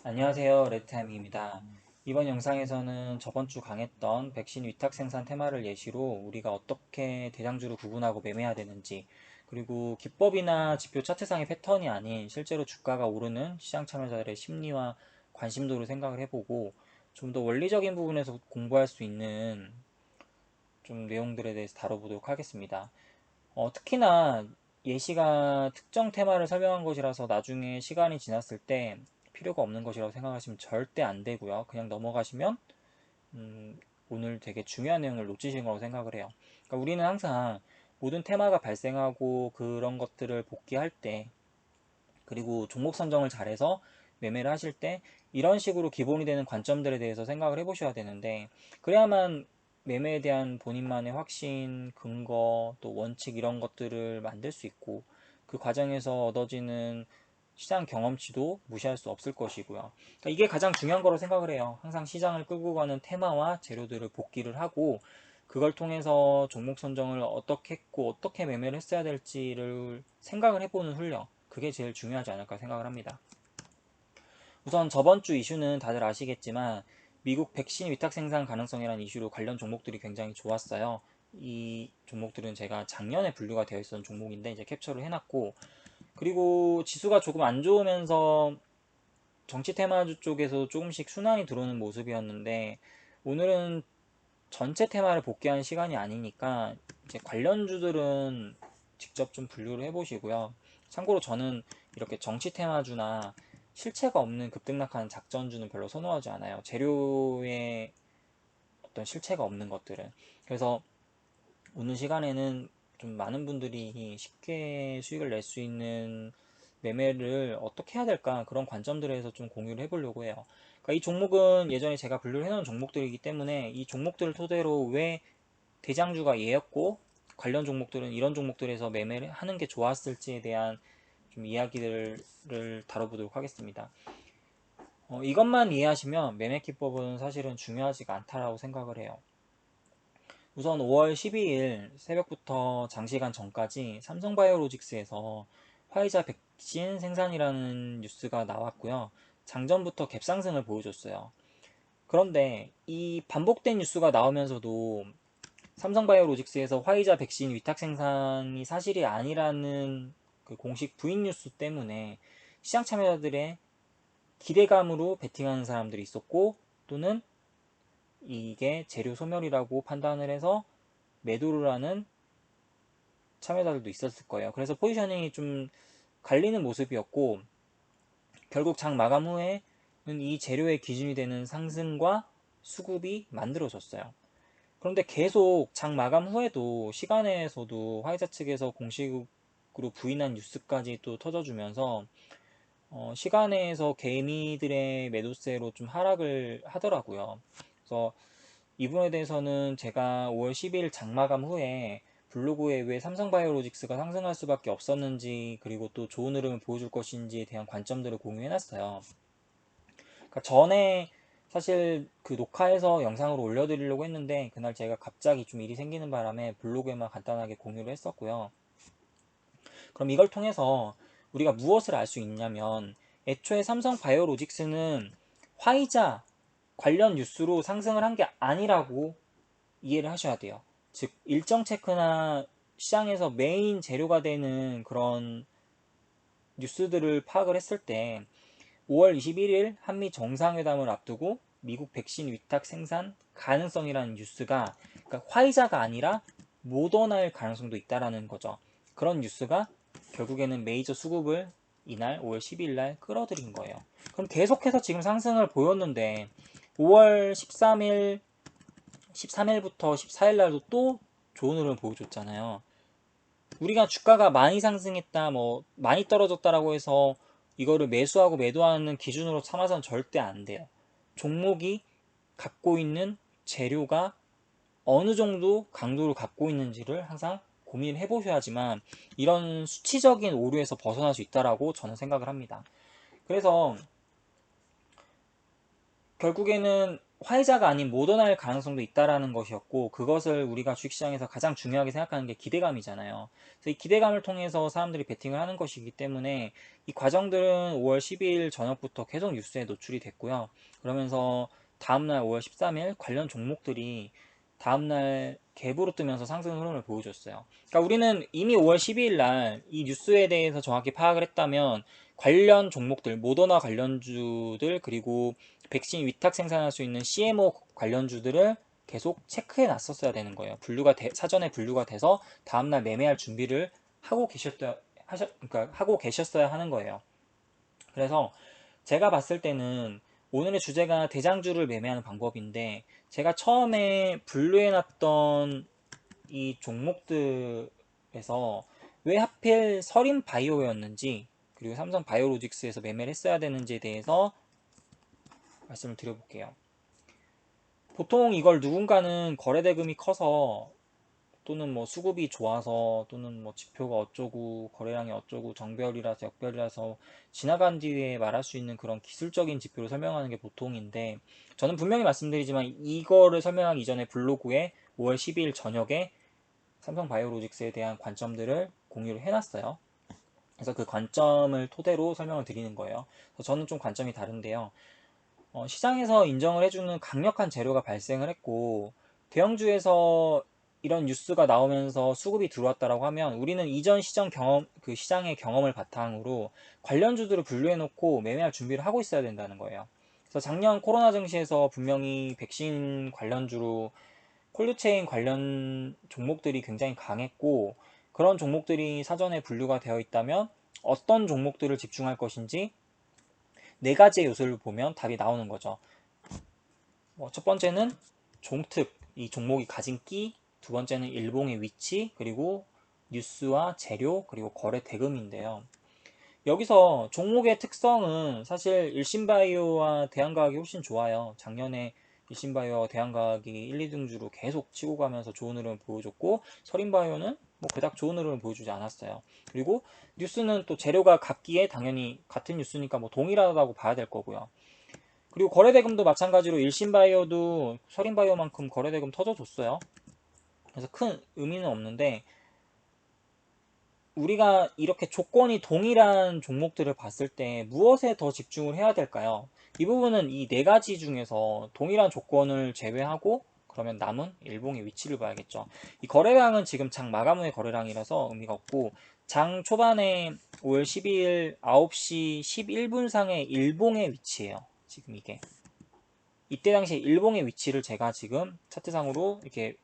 안녕하세요. 레드타임입니다. 이번 영상에서는 저번 주 강했던 백신 위탁 생산 테마를 예시로 우리가 어떻게 대장주를 구분하고 매매해야 되는지, 그리고 기법이나 지표 차트상의 패턴이 아닌 실제로 주가가 오르는 시장 참여자들의 심리와 관심도를 생각을 해보고 좀 더 원리적인 부분에서 공부할 수 있는 좀 내용들에 대해서 다뤄보도록 하겠습니다. 특히나 예시가 특정 테마를 설명한 것이라서 나중에 시간이 지났을 때 필요가 없는 것이라고 생각하시면 절대 안 되고요. 그냥 넘어가시면 음, 오늘 되게 중요한 내용을 놓치신 거라고 생각을 해요. 그러니까 우리는 항상 모든 테마가 발생하고 그런 것들을 복귀할 때, 그리고 종목 선정을 잘해서 매매를 하실 때 이런 식으로 기본이 되는 관점들에 대해서 생각을 해보셔야 되는데, 그래야만 매매에 대한 본인만의 확신, 근거, 또 원칙 이런 것들을 만들 수 있고, 그 과정에서 얻어지는 시장 경험치도 무시할 수 없을 것이고요. 그러니까 이게 가장 중요한 거로 생각을 해요. 항상 시장을 끌고 가는 테마와 재료들을 복기를 하고, 그걸 통해서 종목 선정을 어떻게 했고 어떻게 매매를 했어야 될지를 생각을 해보는 훈련, 그게 제일 중요하지 않을까 생각을 합니다. 우선 저번 주 이슈는 다들 아시겠지만 미국 백신 위탁 생산 가능성이라는 이슈로 관련 종목들이 굉장히 좋았어요. 이 종목들은 제가 작년에 분류가 되어 있었던 종목인데 이제 캡처를 해놨고, 그리고 지수가 조금 안 좋으면서 정치 테마주 쪽에서 조금씩 순환이 들어오는 모습이었는데, 오늘은 전체 테마를 복귀하는 시간이 아니니까 이제 관련주들은 직접 좀 분류를 해보시고요. 참고로 저는 이렇게 정치 테마주나 실체가 없는 급등락하는 작전주는 별로 선호하지 않아요. 재료에 어떤 실체가 없는 것들은. 그래서 오늘 시간에는 좀 많은 분들이 쉽게 수익을 낼 수 있는 매매를 어떻게 해야 될까, 그런 관점들에서 좀 공유를 해보려고 해요. 그러니까 이 종목은 예전에 제가 분류를 해놓은 종목들이기 때문에 이 종목들을 토대로 왜 대장주가 얘였고 관련 종목들은 이런 종목들에서 매매를 하는 게 좋았을지에 대한 좀 이야기들을 다뤄보도록 하겠습니다. 이것만 이해하시면 매매 기법은 사실은 중요하지가 않다라고 생각을 해요. 우선 5월 12일 새벽부터 장시간 전까지 삼성바이오로직스에서 화이자 백신 생산이라는 뉴스가 나왔고요. 장전부터 갭상승을 보여줬어요. 그런데 이 반복된 뉴스가 나오면서도 삼성바이오로직스에서 화이자 백신 위탁 생산이 사실이 아니라는 그 공식 부인 뉴스 때문에 시장 참여자들의 기대감으로 베팅하는 사람들이 있었고, 또는 이게 재료 소멸이라고 판단을 해서 매도를 하는 참여자들도 있었을 거예요. 그래서 포지셔닝이 좀 갈리는 모습이었고, 결국 장 마감 후에는 이 재료의 기준이 되는 상승과 수급이 만들어졌어요. 그런데 계속 장 마감 후에도 시간에서도 화이자 측에서 공식으로 부인한 뉴스까지 또 터져주면서 시간에서 개미들의 매도세로 좀 하락을 하더라고요. 그래서 이 부분에 대해서는 제가 5월 10일 장마감 후에 블로그에 왜 삼성바이오로직스가 상승할 수밖에 없었는지, 그리고 또 좋은 흐름을 보여줄 것인지에 대한 관점들을 공유해놨어요. 그러니까 전에 사실 그 녹화해서 영상으로 올려드리려고 했는데 그날 제가 갑자기 좀 일이 생기는 바람에 블로그에만 간단하게 공유를 했었고요. 그럼 이걸 통해서 우리가 무엇을 알 수 있냐면, 애초에 삼성바이오로직스는 화이자 관련 뉴스로 상승을 한 게 아니라고 이해를 하셔야 돼요. 즉 일정 체크나 시장에서 메인 재료가 되는 그런 뉴스들을 파악을 했을 때 5월 21일 한미 정상회담을 앞두고 미국 백신 위탁 생산 가능성이라는 뉴스가, 그러니까 화이자가 아니라 모더나일 가능성도 있다라는 거죠. 그런 뉴스가 결국에는 메이저 수급을 이날 5월 12일 날 끌어들인 거예요. 그럼 계속해서 지금 상승을 보였는데 5월 13일, 13일부터 14일 날도 또 좋은 흐름을 보여줬잖아요. 우리가 주가가 많이 상승했다, 뭐 많이 떨어졌다라고 해서 이거를 매수하고 매도하는 기준으로 삼아서는 절대 안 돼요. 종목이 갖고 있는 재료가 어느 정도 강도를 갖고 있는지를 항상 고민해 보셔야지만 이런 수치적인 오류에서 벗어날 수 있다라고 저는 생각을 합니다. 그래서 결국에는 화이자가 아닌 모더나일 가능성도 있다라는 것이었고, 그것을 우리가 주식시장에서 가장 중요하게 생각하는 게 기대감이잖아요. 그래서 이 기대감을 통해서 사람들이 베팅을 하는 것이기 때문에 이 과정들은 5월 12일 저녁부터 계속 뉴스에 노출이 됐고요. 그러면서 다음날 5월 13일 관련 종목들이 다음날 갭으로 뜨면서 상승 흐름을 보여줬어요. 그러니까 우리는 이미 5월 12일 날 이 뉴스에 대해서 정확히 파악을 했다면 관련 종목들, 모더나 관련주들, 그리고 백신 위탁 생산할 수 있는 CMO 관련주들을 계속 체크해 놨었어야 되는 거예요. 사전에 분류가 돼서 다음날 매매할 준비를 그러니까 하고 계셨어야 하는 거예요. 그래서 제가 봤을 때는 오늘의 주제가 대장주를 매매하는 방법인데, 제가 처음에 분류해놨던 이 종목들에서 왜 하필 서린 바이오였는지, 그리고 삼성 바이오로직스에서 매매를 했어야 되는지에 대해서 말씀을 드려볼게요. 보통 이걸 누군가는 거래대금이 커서, 또는 뭐 수급이 좋아서, 또는 뭐 지표가 어쩌고 거래량이 어쩌고 정별이라서 역별이라서 지나간 뒤에 말할 수 있는 그런 기술적인 지표를 설명하는 게 보통인데, 저는 분명히 말씀드리지만 이거를 설명하기 이전에 블로그에 5월 12일 저녁에 삼성 바이오로직스에 대한 관점들을 공유를 해놨어요. 그래서 그 관점을 토대로 설명을 드리는 거예요. 그래서 저는 좀 관점이 다른데요. 시장에서 인정을 해주는 강력한 재료가 발생을 했고, 대형주에서 이런 뉴스가 나오면서 수급이 들어왔다라고 하면 우리는 이전 그 시장의 경험을 바탕으로 관련주들을 분류해놓고 매매할 준비를 하고 있어야 된다는 거예요. 그래서 작년 코로나 증시에서 분명히 백신 관련주로 콜드체인 관련 종목들이 굉장히 강했고, 그런 종목들이 사전에 분류가 되어 있다면 어떤 종목들을 집중할 것인지 네 가지의 요소를 보면 답이 나오는 거죠. 첫 번째는 종특, 이 종목이 가진 끼, 두 번째는 일봉의 위치, 그리고 뉴스와 재료, 그리고 거래 대금인데요. 여기서 종목의 특성은 사실 일신바이오와 대한과학이 훨씬 좋아요. 작년에 일신바이오와 대한과학이 1, 2등주로 계속 치고 가면서 좋은 흐름을 보여줬고, 서린바이오는 뭐 그닥 좋은 흐름을 보여주지 않았어요. 그리고 뉴스는 또 재료가 같기에 당연히 같은 뉴스니까 뭐 동일하다고 봐야 될 거고요. 그리고 거래대금도 마찬가지로 일신바이오도 서린바이오만큼 거래대금 터져줬어요. 그래서 큰 의미는 없는데, 우리가 이렇게 조건이 동일한 종목들을 봤을 때 무엇에 더 집중을 해야 될까요? 이 부분은 이 네 가지 중에서 동일한 조건을 제외하고 그러면 남은 일봉의 위치를 봐야겠죠. 이 거래량은 지금 장 마감 후의 거래량이라서 의미가 없고, 장 초반에 5월 12일 9시 11분 상의 일봉의 위치예요. 지금 이게. 이때 당시 일봉의 위치를 제가 지금 차트상으로 이렇게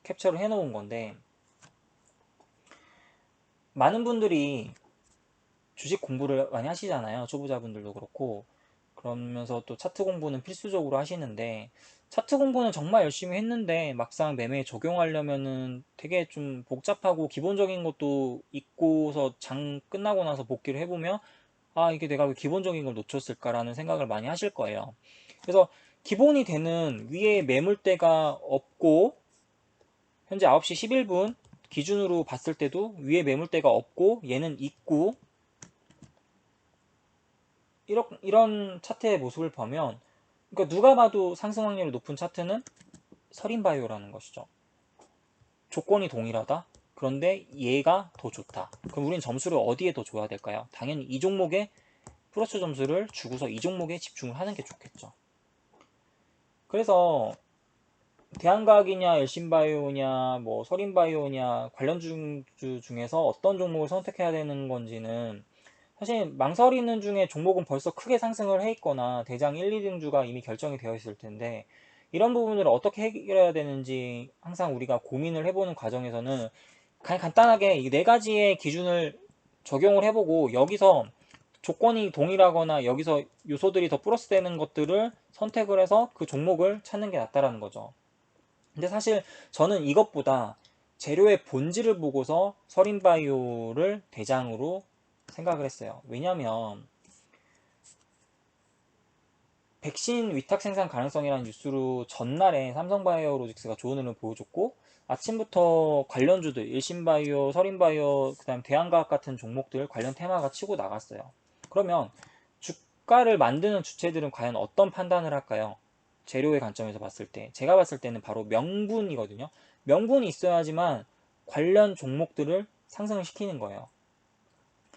캡처를 해 놓은 건데, 많은 분들이 주식 공부를 많이 하시잖아요. 초보자분들도 그렇고. 그러면서 또 차트 공부는 필수적으로 하시는데, 차트 공부는 정말 열심히 했는데 막상 매매에 적용하려면은 되게 좀 복잡하고 기본적인 것도 잊고서 장 끝나고 나서 복귀를 해보면, 아, 이게 내가 왜 기본적인 걸 놓쳤을까라는 생각을 많이 하실 거예요. 그래서 기본이 되는 위에 매물대가 없고, 현재 9시 11분 기준으로 봤을 때도 위에 매물대가 없고 얘는 있고, 이런 차트의 모습을 보면, 그러니까 누가 봐도 상승 확률이 높은 차트는 서린바이오라는 것이죠. 조건이 동일하다. 그런데 얘가 더 좋다. 그럼 우린 점수를 어디에 더 줘야 될까요? 당연히 이 종목에 플러스 점수를 주고서 이 종목에 집중을 하는 게 좋겠죠. 그래서 대한과학이냐 엘신바이오냐 뭐 서린바이오냐 관련주 중에서 어떤 종목을 선택해야 되는 건지는, 사실 망설이는 중에 종목은 벌써 크게 상승을 해 있거나 대장 1, 2등주가 이미 결정이 되어 있을 텐데, 이런 부분을 어떻게 해결해야 되는지 항상 우리가 고민을 해보는 과정에서는 그냥 간단하게 이 네 가지의 기준을 적용을 해보고, 여기서 조건이 동일하거나 여기서 요소들이 더 플러스 되는 것들을 선택을 해서 그 종목을 찾는 게 낫다라는 거죠. 근데 사실 저는 이것보다 재료의 본질을 보고서 서린바이오를 대장으로 생각을 했어요. 왜냐면 백신 위탁 생산 가능성이라는 뉴스로 전날에 삼성바이오로직스가 좋은 흐름을 보여줬고, 아침부터 관련주들 일신바이오, 서린바이오, 그다음 대한과학 같은 종목들 관련 테마가 치고 나갔어요. 그러면 주가를 만드는 주체들은 과연 어떤 판단을 할까요? 재료의 관점에서 봤을 때 제가 봤을 때는 바로 명분이거든요. 명분이 있어야지만 관련 종목들을 상승을 시키는 거예요.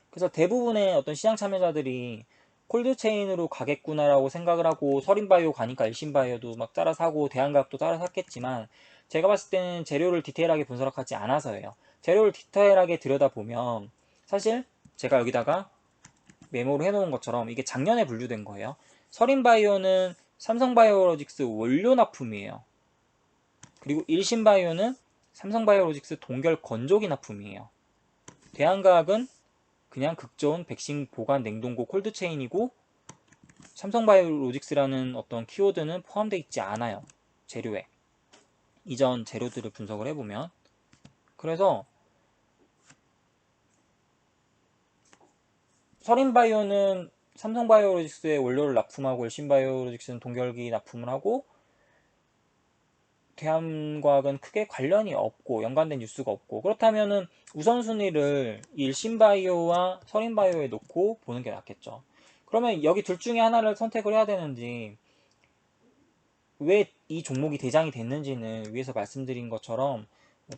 그래서 대부분의 어떤 시장 참여자들이 콜드체인으로 가겠구나라고 생각을 하고 서린바이오 가니까 일신바이오도 막 따라 사고 대한과학도 따라 샀겠지만 제가 봤을 때는 재료를 디테일하게 분석하지 않아서예요. 재료를 디테일하게 들여다보면 사실 제가 여기다가 메모를 해놓은 것처럼 이게 작년에 분류된 거예요. 서린바이오는 삼성바이오로직스 원료 납품이에요. 그리고 일신바이오는 삼성바이오로직스 동결 건조기 납품이에요. 대한과학은 그냥 극저온 백신 보관 냉동고 콜드체인이고 삼성바이오로직스라는 어떤 키워드는 포함되어 있지 않아요. 재료에. 이전 재료들을 분석을 해보면. 그래서 서린바이오는 삼성바이오로직스의 원료를 납품하고 일신바이오로직스는 동결기 납품을 하고 대한과학은 크게 관련이 없고 연관된 뉴스가 없고 그렇다면은 우선순위를 일신바이오와 서린바이오에 놓고 보는 게 낫겠죠. 그러면 여기 둘 중에 하나를 선택을 해야 되는지 왜 이 종목이 대장이 됐는지는 위에서 말씀드린 것처럼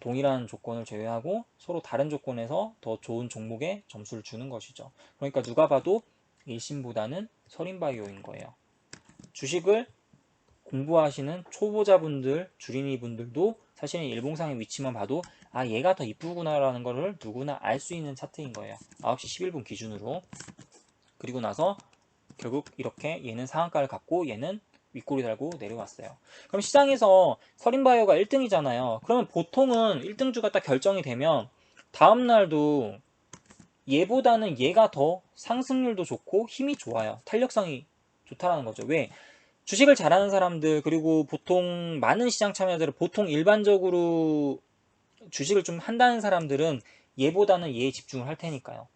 동일한 조건을 제외하고 서로 다른 조건에서 더 좋은 종목에 점수를 주는 것이죠. 그러니까 누가 봐도 일신보다는 서린바이오인 거예요. 주식을 공부하시는 초보자분들, 주린이분들도 사실은 일봉상의 위치만 봐도 아 얘가 더 이쁘구나라는 거를 누구나 알 수 있는 차트인 거예요. 9시 11분 기준으로. 그리고 나서 결국 이렇게 얘는 상한가를 갖고 얘는 윗꼬리 달고 내려왔어요. 그럼 시장에서 서린바이오가 1등이잖아요. 그러면 보통은 1등주가 딱 결정이 되면 다음날도 얘보다는 얘가 더 상승률도 좋고 힘이 좋아요. 탄력성이 좋다라는 거죠. 왜? 주식을 잘하는 사람들 그리고 보통 많은 시장 참여자들 보통 일반적으로 주식을 좀 한다는 사람들은 얘보다는 얘에 집중을 할 테니까요.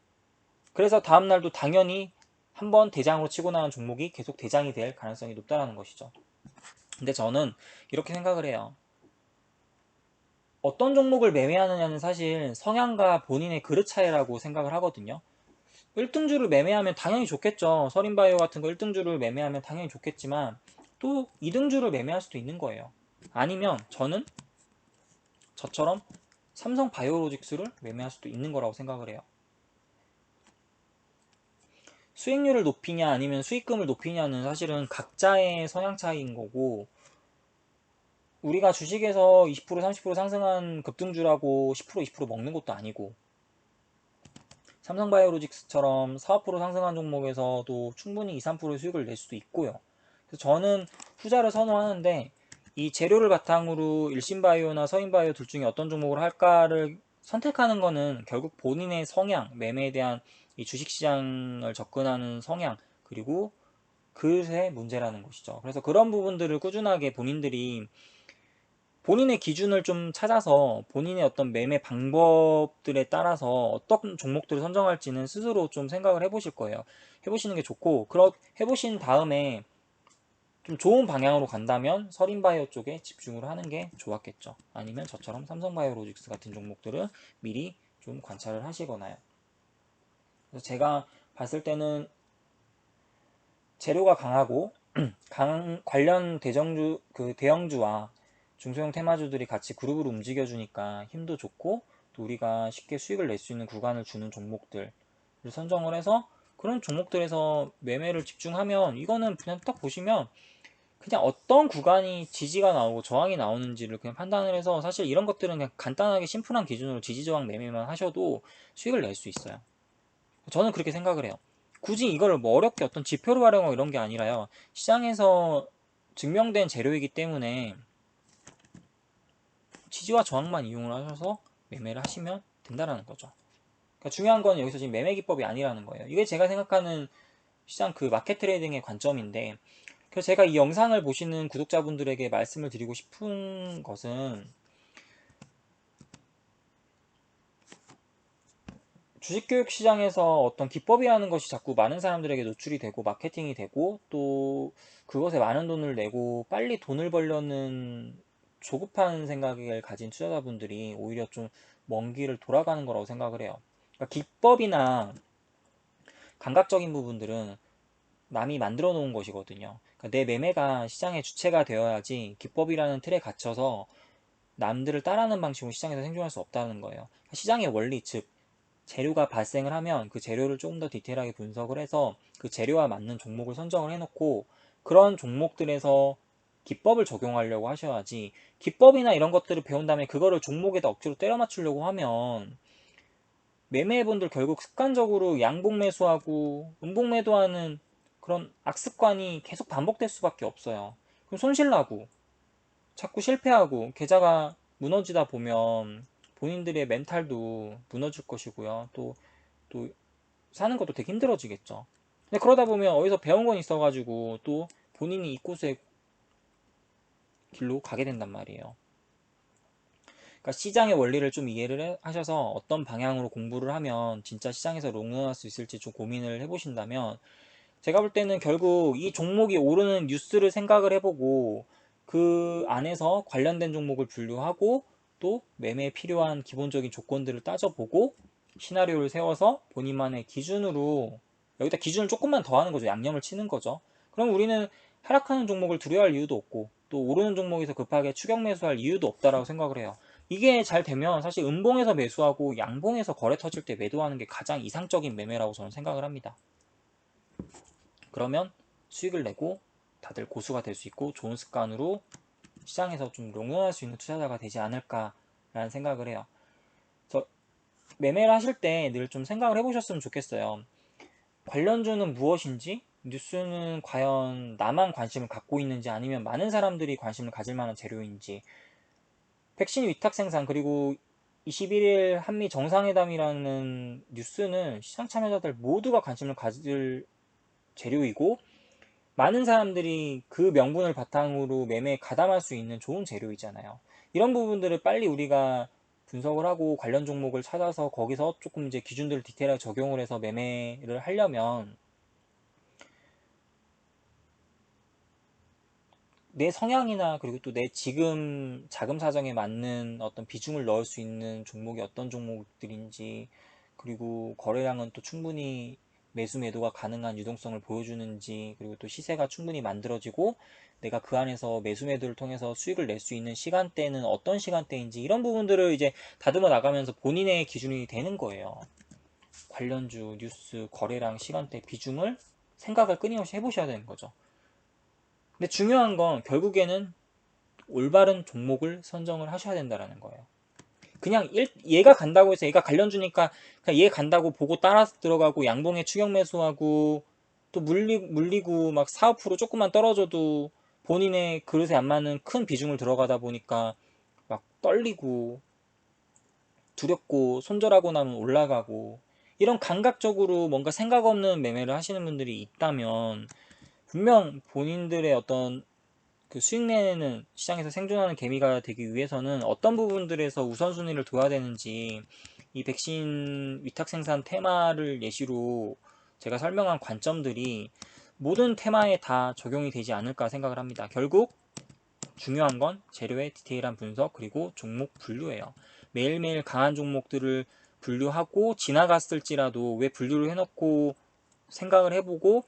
그래서 다음날도 당연히 한번 대장으로 치고 나온 종목이 계속 대장이 될 가능성이 높다는 것이죠. 근데 저는 이렇게 생각을 해요. 어떤 종목을 매매하느냐는 사실 성향과 본인의 그릇 차이라고 생각을 하거든요. 1등주를 매매하면 당연히 좋겠죠. 서린바이오 같은 거 1등주를 매매하면 당연히 좋겠지만 또 2등주를 매매할 수도 있는 거예요. 아니면 저는 저처럼 삼성바이오로직스를 매매할 수도 있는 거라고 생각을 해요. 수익률을 높이냐 아니면 수익금을 높이냐는 사실은 각자의 성향 차이인 거고 우리가 주식에서 20% 30% 상승한 급등주라고 10% 20% 먹는 것도 아니고 삼성바이오로직스처럼 4, 5% 상승한 종목에서도 충분히 2, 3%의 수익을 낼 수도 있고요. 그래서 저는 후자를 선호하는데 이 재료를 바탕으로 일신바이오나 서인바이오 둘 중에 어떤 종목을 할까를 선택하는 거는 결국 본인의 성향, 매매에 대한 이 주식시장을 접근하는 성향 그리고 그릇의 문제라는 것이죠. 그래서 그런 부분들을 꾸준하게 본인들이 본인의 기준을 좀 찾아서 본인의 어떤 매매 방법들에 따라서 어떤 종목들을 선정할지는 스스로 좀 생각을 해보실 거예요. 해보시는 게 좋고, 해보신 다음에 좀 좋은 방향으로 간다면 서린바이오 쪽에 집중을 하는 게 좋았겠죠. 아니면 저처럼 삼성바이오로직스 같은 종목들은 미리 좀 관찰을 하시거나요. 그래서 제가 봤을 때는 재료가 강하고 관련 대형주와 중소형 테마주들이 같이 그룹으로 움직여주니까 힘도 좋고 또 우리가 쉽게 수익을 낼 수 있는 구간을 주는 종목들을 선정을 해서 그런 종목들에서 매매를 집중하면 이거는 그냥 딱 보시면 그냥 어떤 구간이 지지가 나오고 저항이 나오는지를 그냥 판단을 해서 사실 이런 것들은 그냥 간단하게 심플한 기준으로 지지 저항 매매만 하셔도 수익을 낼 수 있어요. 저는 그렇게 생각을 해요. 굳이 이걸 뭐 어렵게 어떤 지표로 활용하고 이런 게 아니라요. 시장에서 증명된 재료이기 때문에 지지와 저항만 이용을 하셔서 매매를 하시면 된다라는 거죠. 그러니까 중요한 건 여기서 지금 매매 기법이 아니라는 거예요. 이게 제가 생각하는 시장 그 마켓 트레이딩의 관점인데 그래서 제가 이 영상을 보시는 구독자분들에게 말씀을 드리고 싶은 것은 주식교육 시장에서 어떤 기법이라는 것이 자꾸 많은 사람들에게 노출이 되고 마케팅이 되고 또 그것에 많은 돈을 내고 빨리 돈을 벌려는 조급한 생각을 가진 투자자분들이 오히려 좀 먼 길을 돌아가는 거라고 생각을 해요. 그러니까 기법이나 감각적인 부분들은 남이 만들어 놓은 것이거든요. 그러니까 내 매매가 시장의 주체가 되어야지 기법이라는 틀에 갇혀서 남들을 따라하는 방식으로 시장에서 생존할 수 없다는 거예요. 시장의 원리, 즉 재료가 발생을 하면 그 재료를 조금 더 디테일하게 분석을 해서 그 재료와 맞는 종목을 선정을 해놓고 그런 종목들에서 기법을 적용하려고 하셔야지, 기법이나 이런 것들을 배운 다음에 그거를 종목에다 억지로 때려 맞추려고 하면 매매분들 결국 습관적으로 양봉 매수하고 음봉 매도하는 그런 악습관이 계속 반복될 수밖에 없어요. 그럼 손실나고 자꾸 실패하고 계좌가 무너지다 보면 본인들의 멘탈도 무너질 것이고요. 또 사는 것도 되게 힘들어지겠죠. 근데 그러다 보면 어디서 배운 건 있어가지고 또 본인이 이곳의 길로 가게 된단 말이에요. 그러니까 시장의 원리를 좀 이해를 하셔서 어떤 방향으로 공부를 하면 진짜 시장에서 롱런할 수 있을지 좀 고민을 해보신다면, 제가 볼 때는 결국 이 종목이 오르는 뉴스를 생각을 해보고 그 안에서 관련된 종목을 분류하고 또 매매에 필요한 기본적인 조건들을 따져보고 시나리오를 세워서 본인만의 기준으로, 여기다 기준을 조금만 더 하는 거죠. 양념을 치는 거죠. 그럼 우리는 하락하는 종목을 두려워할 이유도 없고 또 오르는 종목에서 급하게 추격 매수할 이유도 없다라고 생각을 해요. 이게 잘 되면 사실 음봉에서 매수하고 양봉에서 거래 터질 때 매도하는 게 가장 이상적인 매매라고 저는 생각을 합니다. 그러면 수익을 내고 다들 고수가 될 수 있고 좋은 습관으로 시장에서 좀 롱런할 수 있는 투자자가 되지 않을까라는 생각을 해요. 그래서 매매를 하실 때 늘 좀 생각을 해보셨으면 좋겠어요. 관련주는 무엇인지, 뉴스는 과연 나만 관심을 갖고 있는지 아니면 많은 사람들이 관심을 가질 만한 재료인지, 백신 위탁 생산 그리고 21일 한미 정상회담이라는 뉴스는 시장 참여자들 모두가 관심을 가질 재료이고 많은 사람들이 그 명분을 바탕으로 매매에 가담할 수 있는 좋은 재료이잖아요. 이런 부분들을 빨리 우리가 분석을 하고 관련 종목을 찾아서 거기서 조금 이제 기준들을 디테일하게 적용을 해서 매매를 하려면 내 성향이나 그리고 또 내 지금 자금 사정에 맞는 어떤 비중을 넣을 수 있는 종목이 어떤 종목들인지, 그리고 거래량은 또 충분히 매수 매도가 가능한 유동성을 보여주는지, 그리고 또 시세가 충분히 만들어지고 내가 그 안에서 매수 매도를 통해서 수익을 낼 수 있는 시간대는 어떤 시간대인지, 이런 부분들을 이제 다듬어 나가면서 본인의 기준이 되는 거예요. 관련주, 뉴스, 거래량, 시간대, 비중을 생각을 끊임없이 해보셔야 되는 거죠. 근데 중요한 건 결국에는 올바른 종목을 선정을 하셔야 된다는 거예요. 그냥 얘가 간다고 해서 얘가 관련주니까 그냥 얘 간다고 보고 따라서 들어가고 양봉에 추격 매수하고 또 물리고 막 4~5% 조금만 떨어져도 본인의 그릇에 안 맞는 큰 비중을 들어가다 보니까 막 떨리고 두렵고 손절하고 나면 올라가고, 이런 감각적으로 뭔가 생각 없는 매매를 하시는 분들이 있다면 분명 본인들의 어떤 그 수익 내는 시장에서 생존하는 개미가 되기 위해서는 어떤 부분들에서 우선순위를 둬야 되는지, 이 백신 위탁 생산 테마를 예시로 제가 설명한 관점들이 모든 테마에 다 적용이 되지 않을까 생각을 합니다. 결국 중요한 건 재료의 디테일한 분석 그리고 종목 분류예요. 매일매일 강한 종목들을 분류하고 지나갔을지라도 왜 분류를 해놓고 생각을 해보고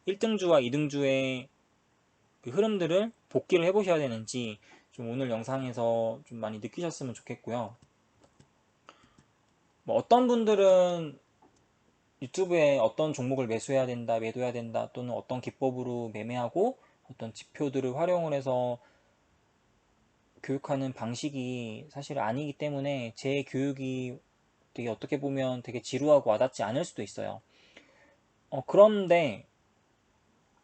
1등주와 2등주의 그 흐름들을 복기를 해보셔야 되는지 좀 오늘 영상에서 좀 많이 느끼셨으면 좋겠고요. 뭐 어떤 분들은 유튜브에 어떤 종목을 매수해야 된다, 매도해야 된다, 또는 어떤 기법으로 매매하고 어떤 지표들을 활용을 해서 교육하는 방식이 사실 아니기 때문에 제 교육이 되게 어떻게 보면 되게 지루하고 와닿지 않을 수도 있어요. 그런데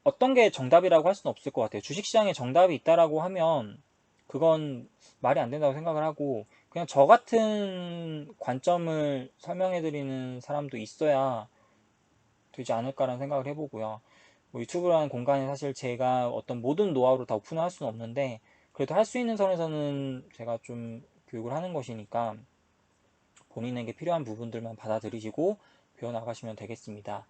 어떤 게 정답이라고 할 수는 없을 것 같아요. 주식시장에 정답이 있다라고 하면 그건 말이 안 된다고 생각을 하고, 그냥 저 같은 관점을 설명해 드리는 사람도 있어야 되지 않을까라는 생각을 해보고요. 뭐 유튜브라는 공간에 사실 제가 어떤 모든 노하우를 다 오픈할 수는 없는데 그래도 할 수 있는 선에서는 제가 좀 교육을 하는 것이니까 본인에게 필요한 부분들만 받아들이시고 배워나가시면 되겠습니다.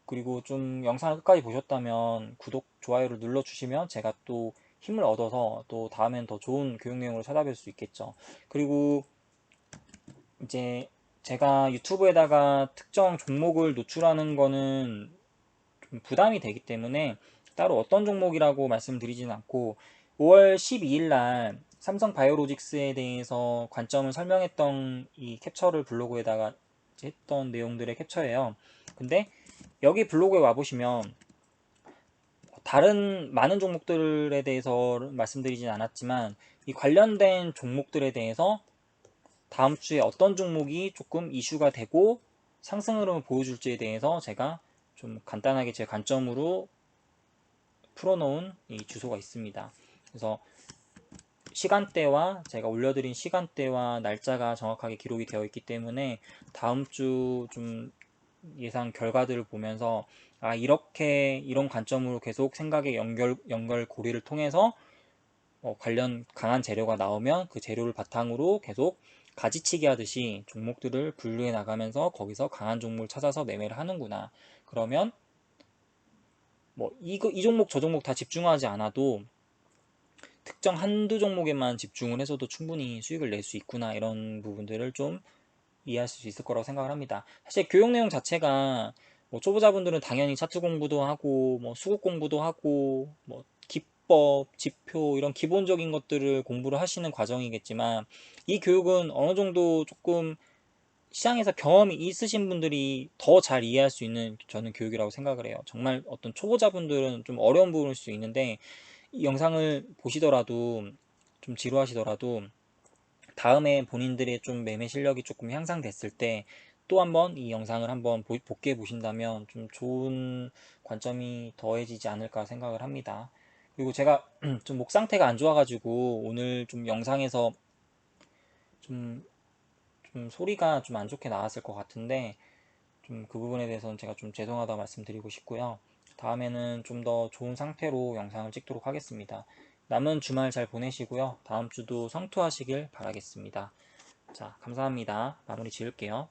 그리고 좀 영상을 끝까지 보셨다면 구독, 좋아요를 눌러주시면 제가 또 힘을 얻어서 또 다음엔 더 좋은 교육 내용으로 찾아뵐 수 있겠죠. 그리고 이제 제가 유튜브에다가 특정 종목을 노출하는 거는 부담이 되기 때문에 따로 어떤 종목이라고 말씀드리진 않고 5월 12일 날 삼성 바이오로직스에 대해서 관점을 설명했던 이 캡처를 블로그에다가 했던 내용들의 캡처예요. 근데 여기 블로그에 와보시면 다른 많은 종목들에 대해서 말씀드리진 않았지만 이 관련된 종목들에 대해서 다음 주에 어떤 종목이 조금 이슈가 되고 상승 흐름을 보여줄지에 대해서 제가 좀 간단하게 제 관점으로 풀어놓은 이 주소가 있습니다. 그래서 시간대와 제가 올려드린 시간대와 날짜가 정확하게 기록이 되어 있기 때문에 다음 주 좀 예상 결과들을 보면서 아 이렇게 이런 관점으로 계속 생각의 연결 고리를 통해서 관련 강한 재료가 나오면 그 재료를 바탕으로 계속 가지치기 하듯이 종목들을 분류해 나가면서 거기서 강한 종목을 찾아서 매매를 하는구나. 그러면 뭐 이 종목 저 종목 다 집중하지 않아도 특정 한두 종목에만 집중을 해서도 충분히 수익을 낼 수 있구나 이런 부분들을 좀 이해할 수 있을 거라고 생각을 합니다. 사실 교육 내용 자체가 뭐 초보자분들은 당연히 차트 공부도 하고 뭐 수급 공부도 하고 뭐 기법, 지표 이런 기본적인 것들을 공부를 하시는 과정이겠지만 이 교육은 어느 정도 조금 시장에서 경험이 있으신 분들이 더 잘 이해할 수 있는 저는 교육이라고 생각을 해요. 정말 어떤 초보자분들은 좀 어려운 부분일 수 있는데 이 영상을 보시더라도 좀 지루하시더라도 다음에 본인들의 좀 매매 실력이 조금 향상됐을 때 또 한번 이 영상을 한번 복귀해 보신다면 좀 좋은 관점이 더해지지 않을까 생각을 합니다. 그리고 제가 좀 목 상태가 안 좋아가지고 오늘 좀 영상에서 좀, 좀 소리가 좀 안 좋게 나왔을 것 같은데 좀 그 부분에 대해서는 제가 좀 죄송하다 말씀드리고 싶고요. 다음에는 좀 더 좋은 상태로 영상을 찍도록 하겠습니다. 남은 주말 잘 보내시고요. 다음 주도 성투하시길 바라겠습니다. 자, 감사합니다. 마무리 지을게요.